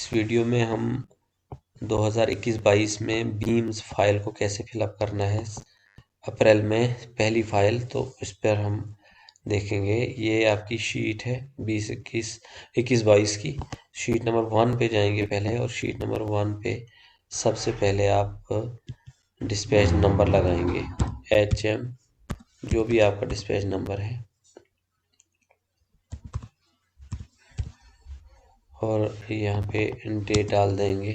इस वीडियो में हम 2021-22 में बीम्स फाइल को कैसे फिलअप करना है। अप्रैल में पहली फाइल, तो इस पर हम देखेंगे। ये आपकी शीट है 21-22 की। शीट नंबर 1 पे जाएंगे पहले, और शीट नंबर 1 पे सबसे पहले आप डिस्पैच नंबर लगाएंगे, HM, जो भी आपका डिस्पैच नंबर है, और यहाँ पे डेट डाल देंगे।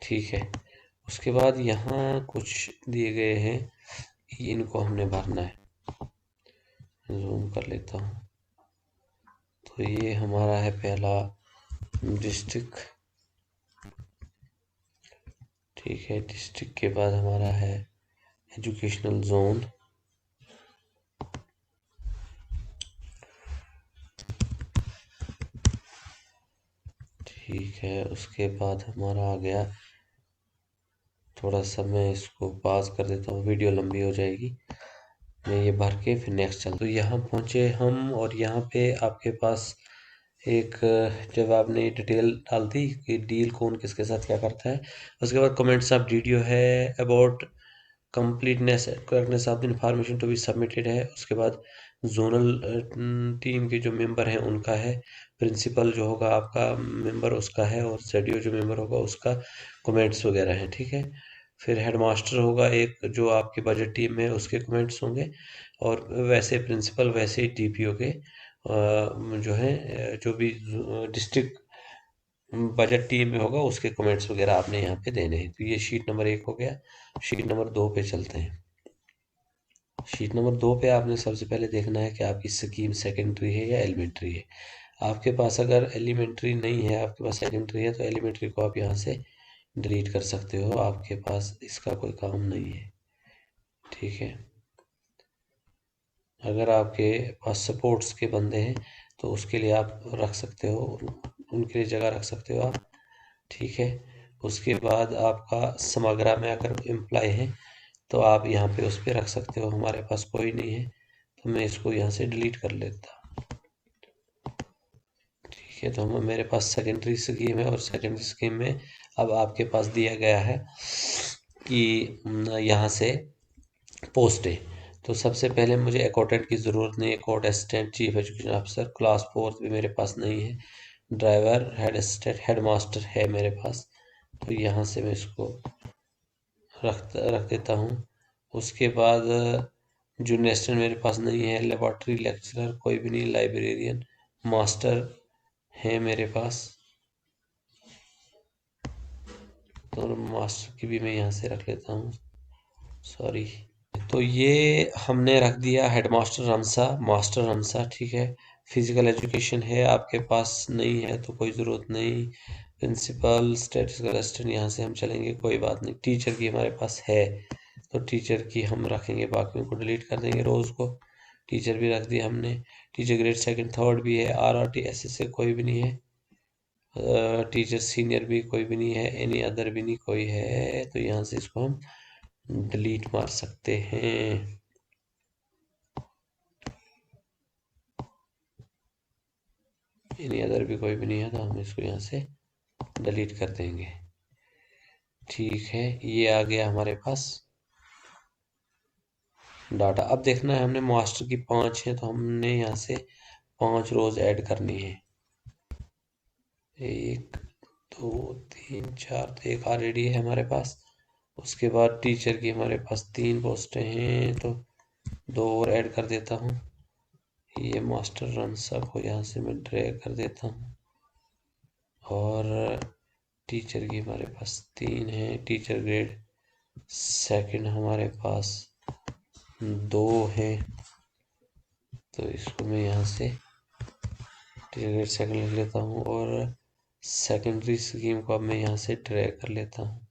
ठीक है, उसके बाद यहाँ कुछ दिए गए हैं, इनको हमने भरना है। जूम कर लेता हूँ। तो ये हमारा है पहला डिस्ट्रिक्ट। ठीक है, डिस्ट्रिक्ट के बाद हमारा है एजुकेशनल जोन। ठीक है, उसके बाद हमारा आ गया, थोड़ा सा मैं इसको पास कर देता हूँ, वीडियो लंबी हो जाएगी। मैं ये भर के फिर नेक्स्ट चल। तो यहाँ पहुँचे हम, और यहाँ पे आपके पास एक, जब आपने डिटेल डाल दी कि डील कौन किसके साथ क्या करता है, उसके बाद कमेंट्स ऑफ वीडियो है, about completeness correctness of the information to be submitted है। उसके बाद जोनल टीम के जो मेंबर हैं उनका है, प्रिंसिपल जो होगा आपका मेंबर उसका है, और ZDO जो मेंबर होगा उसका कमेंट्स वगैरह हैं। ठीक है, फिर हेडमास्टर होगा एक, जो आपकी बजट टीम में उसके कमेंट्स होंगे, और वैसे प्रिंसिपल वैसे ही DPO के जो है, जो भी डिस्ट्रिक्ट बजट टीम में होगा उसके कमेंट्स वगैरह आपने यहाँ पे देने हैं। तो ये शीट नंबर 1 हो गया। शीट नंबर 2 पे चलते हैं। शीट नंबर 2 पे आपने सबसे पहले देखना है कि आपकी स्कीम सेकेंडरी है या एलिमेंट्री है। आपके पास अगर एलिमेंट्री नहीं है, आपके पास सेकेंडरी है, तो एलिमेंट्री को आप यहाँ से डिलीट कर सकते हो, आपके पास इसका कोई काम नहीं है। ठीक है, अगर आपके पास सपोर्ट्स के बंदे हैं तो उसके लिए आप रख सकते हो, उनके लिए जगह रख सकते हो आप। ठीक है, उसके बाद आपका समग्रा में अगर एम्प्लॉय है तो आप यहाँ पे उस पर रख सकते हो। हमारे पास कोई नहीं है तो मैं इसको यहाँ से डिलीट कर लेता। ठीक है, तो हम, मेरे पास सेकेंडरी स्कीम है, और सेकेंडरी स्कीम में अब आपके पास दिया गया है कि यहाँ से पोस्ट है। तो सबसे पहले मुझे अकाउंटेंट की ज़रूरत नहीं है। Account assistant, chief education officer, class 4 भी मेरे पास नहीं है। Driver, head assistant, head master है मेरे पास, तो यहाँ से मैं इसको रख देता हूँ। उसके बाद जूनियर असिस्टेंट मेरे पास नहीं है। लेबॉर्ट्री लेक्चरर कोई भी नहीं। लाइब्रेरियन, मास्टर है मेरे पास, तो मास्टर की भी मैं यहाँ से रख लेता हूँ, सॉरी। तो ये हमने रख दिया हेडमास्टर रमसा, मास्टर रमसा। ठीक है, फिजिकल एजुकेशन है आपके पास नहीं है तो कोई ज़रूरत नहीं। प्रिंसिपल, स्टैटिस्टिकल असिस्टेंट, यहाँ से हम चलेंगे, कोई बात नहीं। टीचर की हमारे पास है तो टीचर की हम रखेंगे, बाकियों को डिलीट कर देंगे। रोज़ को टीचर भी रख दिया हमने। टीचर ग्रेड 2, 3 भी है। RRT SS से कोई भी नहीं है। टीचर सीनियर भी कोई भी नहीं है। एनी अदर भी नहीं कोई है, तो यहाँ से इसको हम डिलीट मार सकते हैं। एनी अदर भी कोई भी नहीं है, तो हम इसको यहाँ से डिलीट कर देंगे। ठीक है, ये आ गया हमारे पास डाटा। अब देखना है, हमने मास्टर की 5 है तो हमने यहाँ से 5 रोज ऐड करनी है। 1 2 3 4, तो एक ऑलरेडी है हमारे पास। उसके बाद टीचर की हमारे पास 3 पोस्टें हैं, तो 2 और ऐड कर देता हूँ। ये मास्टर रमसा को यहाँ से मैं ड्रैग कर देता हूँ, और टीचर की हमारे पास 3 है। टीचर ग्रेड 2 हमारे पास 2 है, तो इसको मैं यहाँ से टीचर ग्रेड 2 लिख लेता हूँ, और सेकेंडरी स्कीम को अब मैं यहाँ से ड्रैग कर लेता हूँ,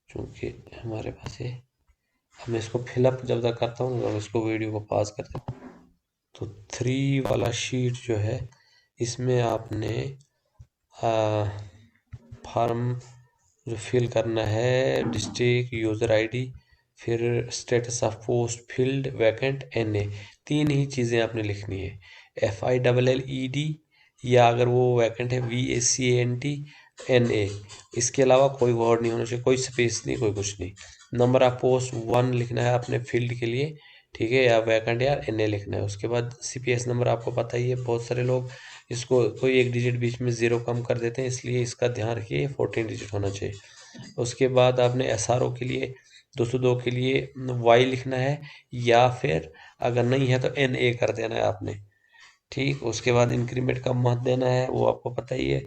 क्योंकि हमारे पास है। अब मैं इसको फिलअप जब तक करता हूँ, तो इसको वीडियो को पॉज कर देता हूँ। तो 3 वाला शीट जो है, इसमें आपने फॉर्म जो फिल करना है, डिस्ट्रिक्ट, यूज़र ID, फिर status of post field, vacant, NA, 3 ही चीज़ें आपने लिखनी है। FILLED, या अगर वो वैकेंट है VACANT इसके अलावा कोई वर्ड नहीं होना चाहिए, कोई स्पेस नहीं, कोई कुछ नहीं। नंबर ऑफ पोस्ट 1 लिखना है अपने फील्ड के लिए, ठीक है, या वैकेंट या NA लिखना है। उसके बाद CPS नंबर आपको पता ही है, बहुत सारे लोग इसको कोई एक डिजिट बीच में 0 कम कर देते हैं, इसलिए इसका ध्यान रखिए 14 डिजिट होना चाहिए। उसके बाद आपने SRO के लिए 202 के लिए Y लिखना है, या फिर अगर नहीं है तो NA कर देना है आपने, ठीक। उसके बाद इंक्रीमेंट का महत्व देना है, वो आपको पता ही है।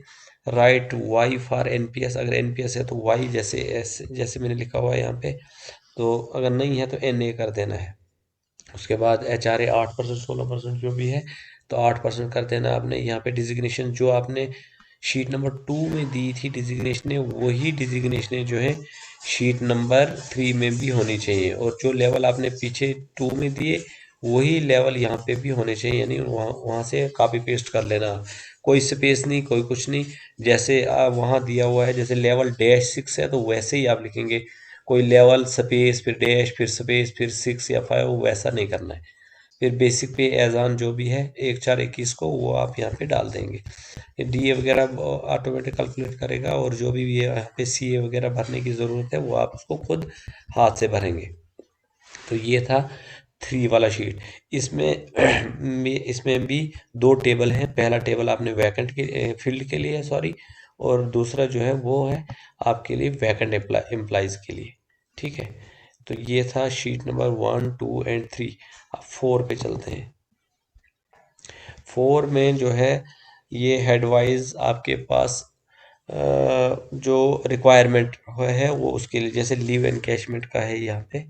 राइट Y फॉर NPS, अगर NPS है तो Y जैसे मैंने लिखा हुआ है यहाँ पे, तो अगर नहीं है तो NA कर देना है। उसके बाद HRA 8%, 16% जो भी है, तो 8% कर देना आपने। यहाँ पे डिजिग्नेशन जो आपने शीट नंबर 2 में दी थी डिजिग्नेशन, वही डिजिग्नेशन जो है शीट नंबर 3 में भी होनी चाहिए, और जो लेवल आपने पीछे 2 में दिए वही लेवल यहाँ पे भी होने चाहिए, यानी वहाँ वहाँ से कॉपी पेस्ट कर लेना, कोई स्पेस नहीं, कोई कुछ नहीं। जैसे वहाँ दिया हुआ है, जैसे लेवल -6 है तो वैसे ही आप लिखेंगे, कोई लेवल स्पेस फिर डैश फिर स्पेस फिर 6 या 5, वैसा नहीं करना है। फिर बेसिक पे एजान जो भी है 1/4/21 को, वो आप यहाँ पे डाल देंगे। DA वगैरह ऑटोमेटिक कैलकुलेट करेगा, और जो भी यहाँ पे CA वगैरह भरने की ज़रूरत है वो आप उसको खुद हाथ से भरेंगे। तो ये था 3 वाला शीट। इसमें इसमें भी 2 टेबल हैं। पहला टेबल आपने वैकेंट के फील्ड के लिए है, सॉरी, और दूसरा जो है वो है आपके लिए वैकेंट एम्प्लॉइज के लिए, ठीक है। तो ये था शीट नंबर 1, 2 एंड 3। अब 4 पे चलते हैं। 4 में जो है ये हेडवाइज आपके पास जो रिक्वायरमेंट है वो उसके लिए, जैसे लीव एनकैशमेंट का है यहाँ पे,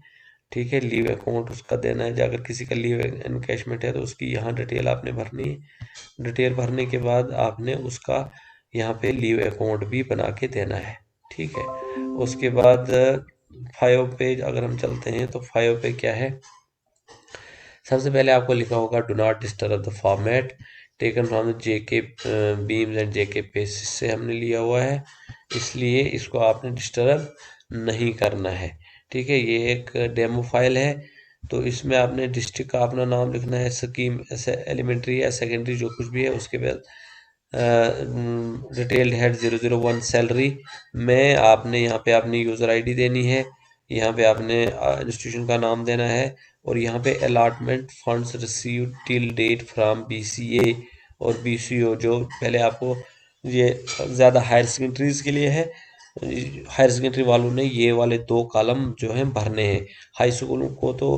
ठीक है, लीव अकाउंट उसका देना है। अगर किसी का लीव एनकैशमेंट है तो उसकी यहाँ डिटेल आपने भरनी है। डिटेल भरने के बाद आपने उसका यहाँ पे लीव अकाउंट भी बना के देना है, ठीक है। उसके बाद 5 पे अगर हम चलते हैं तो 5 पे क्या है, सबसे पहले आपको लिखा होगा do not disturb the format taken from the JK beams and JK पेसिस से हमने लिया हुआ है, इसलिए इसको आपने डिस्टर्ब नहीं करना है, ठीक है। ये एक डेमो फाइल है, तो इसमें आपने डिस्ट्रिक्ट का अपना नाम लिखना है, स्कीम एलिमेंट्री या सेकेंडरी जो कुछ भी है, उसके बाद डिटेल्ड हेड 001 सैलरी में आपने यहाँ पे अपनी यूज़र ID देनी है, यहाँ पे आपने इंस्टीट्यूशन का नाम देना है, और यहाँ पे allotment funds receive till date from BCA और BCO, जो पहले आपको ये ज़्यादा हायर सेकेंडरीज के लिए है। हायर सेकेंडरी वालों ने ये वाले 2 कॉलम जो हैं भरने हैं। हाई स्कूलों को तो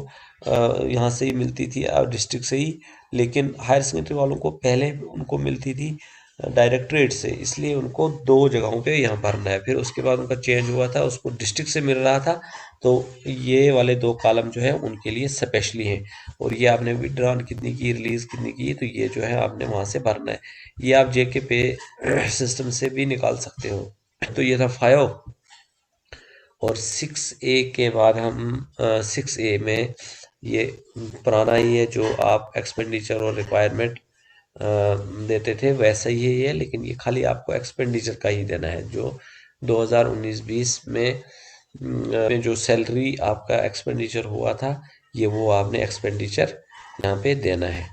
यहाँ से ही मिलती थी डिस्ट्रिक्ट से ही, लेकिन हायर सेकेंडरी वालों को पहले उनको मिलती थी डायरेक्टरेट से, इसलिए उनको 2 जगहों पे यहाँ भरना है। फिर उसके बाद उनका चेंज हुआ था, उसको डिस्ट्रिक्ट से मिल रहा था, तो ये वाले 2 कॉलम जो है उनके लिए स्पेशली हैं। और ये आपने विड्रॉन कितनी की, रिलीज कितनी की, तो ये जो है आपने वहाँ से भरना है। ये आप JK पे सिस्टम से भी निकाल सकते हो। तो ये था 5, और 6A के बाद हम 6A में ये पुराना ही है, जो आप एक्सपेंडिचर और रिक्वायरमेंट देते थे वैसा ही है ये, लेकिन ये खाली आपको एक्सपेंडिचर का ही देना है। जो 2019-20 में जो सैलरी आपका एक्सपेंडिचर हुआ था, ये वो आपने एक्सपेंडिचर यहाँ पे देना है।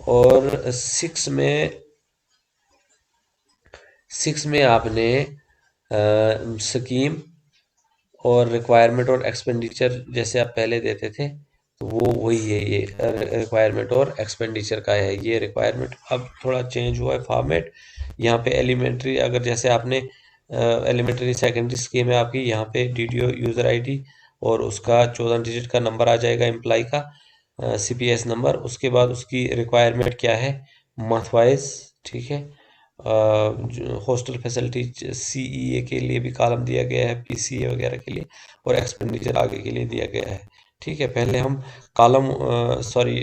और 6 में आपने स्कीम और रिक्वायरमेंट और एक्सपेंडिचर जैसे आप पहले देते थे, तो वो वही है, ये रिक्वायरमेंट और एक्सपेंडिचर का है। ये रिक्वायरमेंट अब थोड़ा चेंज हुआ है फॉर्मेट। यहाँ पे एलिमेंट्री, अगर जैसे आपने एलिमेंट्री सेकेंडरी स्कीम है आपकी, यहाँ पे DDO यूज़र ID और उसका 14 डिजिट का नंबर आ जाएगा एम्प्लॉय का, CPS नंबर। उसके बाद उसकी रिक्वायरमेंट क्या है मंथ वाइज, ठीक है। हॉस्टल फैसिलिटी CEA के लिए भी कॉलम दिया गया है, PCA वगैरह के लिए, और एक्सपेंडिचर आगे के लिए दिया गया है, ठीक है। पहले हम कॉलम सॉरी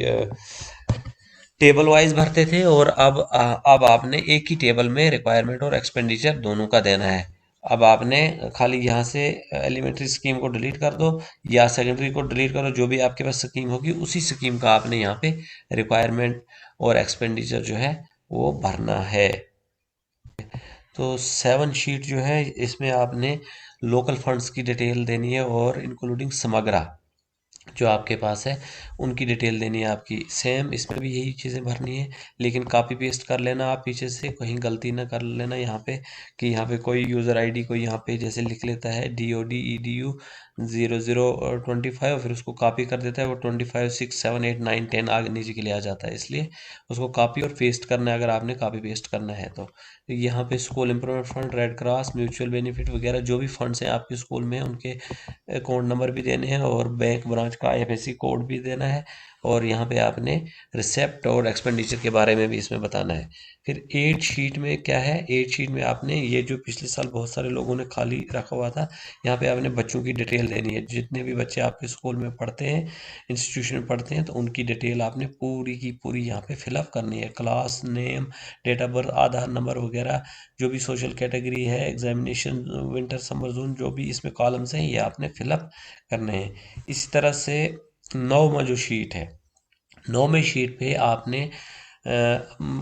टेबल वाइज भरते थे, और अब आपने एक ही टेबल में रिक्वायरमेंट और एक्सपेंडिचर दोनों का देना है। अब आपने खाली यहाँ से एलिमेंट्री स्कीम को डिलीट कर दो या सेकेंडरी को डिलीट करो, जो भी आपके पास स्कीम होगी उसी स्कीम का आपने यहाँ पे रिक्वायरमेंट और एक्सपेंडिचर जो है वो भरना है। तो 7 शीट जो है इसमें आपने लोकल फंड्स की डिटेल देनी है, और इंक्लूडिंग समग्रा, जो आपके पास है उनकी डिटेल देनी है आपकी। सेम इसमें भी यही चीज़ें भरनी है, लेकिन कॉपी पेस्ट कर लेना आप पीछे से, कहीं गलती ना कर लेना यहाँ पे कि यहाँ पे कोई यूज़र आईडी कोई यहाँ पे जैसे लिख लेता है DODEDU0025, फिर उसको कॉपी कर देता है, वो 25 6 7 8 9 10 आगे नीचे के लिए आ जाता है, इसलिए उसको कॉपी और पेस्ट करना है अगर आपने कॉपी पेस्ट करना है तो। यहाँ पे school improvement fund, red cross, mutual benefit वगैरह जो भी फंड्स हैं आपके स्कूल में उनके अकाउंट नंबर भी देने हैं और बैंक ब्रांच का IFSC कोड भी देना है, और यहाँ पे आपने रिसेप्ट और एक्सपेंडिचर के बारे में भी इसमें बताना है। फिर 8 शीट में क्या है, 8 शीट में आपने ये जो पिछले साल बहुत सारे लोगों ने खाली रखा हुआ था, यहाँ पे आपने बच्चों की डिटेल देनी है। जितने भी बच्चे आपके स्कूल में पढ़ते हैं, इंस्टीट्यूशन में पढ़ते हैं, तो उनकी डिटेल आपने पूरी की पूरी यहाँ पे फिलअप करनी है। Class name, date of birth, Aadhaar number वगैरह, जो भी सोशल कैटेगरी है, एग्जामिनेशन, विंटर समर जोन, जो भी इसमें कॉलम्स हैं ये आपने फिलअप करने हैं। इसी तरह से 9वां जो शीट है, 9वें शीट पे आपने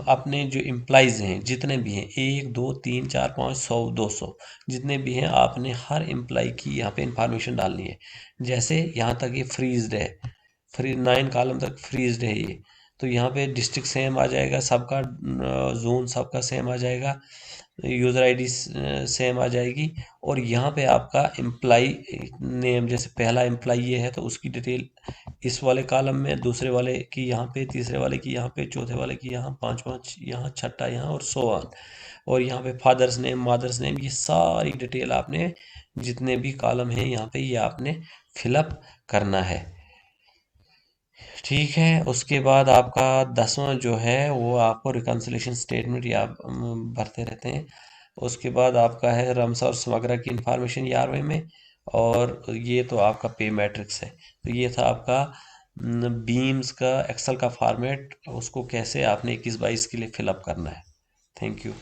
अपने जो एम्प्लॉयज़ हैं जितने भी हैं, 1 2 3 4 5 100 200 जितने भी हैं, आपने हर एम्प्लॉय की यहाँ पे इंफॉर्मेशन डालनी है। जैसे यहाँ तक ये फ्रीज्ड है, फ्री 9 कॉलम तक फ्रीज्ड है ये, तो यहाँ पे डिस्ट्रिक्ट सेम आ जाएगा सबका, जोन सबका सेम आ जाएगा, यूज़र आईडी सेम आ जाएगी, और यहाँ पे आपका एम्प्लाई नेम, जैसे पहला एम्प्लाई ये है तो उसकी डिटेल इस वाले कॉलम में, दूसरे वाले की यहाँ पे, तीसरे वाले की यहाँ पे, चौथे वाले की यहाँ, पांचवा यहाँ, छठा यहाँ, और सो ऑन। और यहाँ पे फादर्स नेम, मदर्स नेम, ये सारी डिटेल आपने जितने भी कॉलम हैं यहाँ पे ये आपने फिलअप करना है। ठीक है, उसके बाद आपका 10वां जो है वो आपको रिकन्सिलेशन स्टेटमेंट या भरते रहते हैं। उसके बाद आपका है रमसा और समग्रा की इंफॉर्मेशन 11वें में, और ये तो आपका पे मैट्रिक्स है। तो ये था आपका बीम्स का एक्सेल का फॉर्मेट, उसको कैसे आपने 21-22 के लिए फिलअप करना है। Thank you.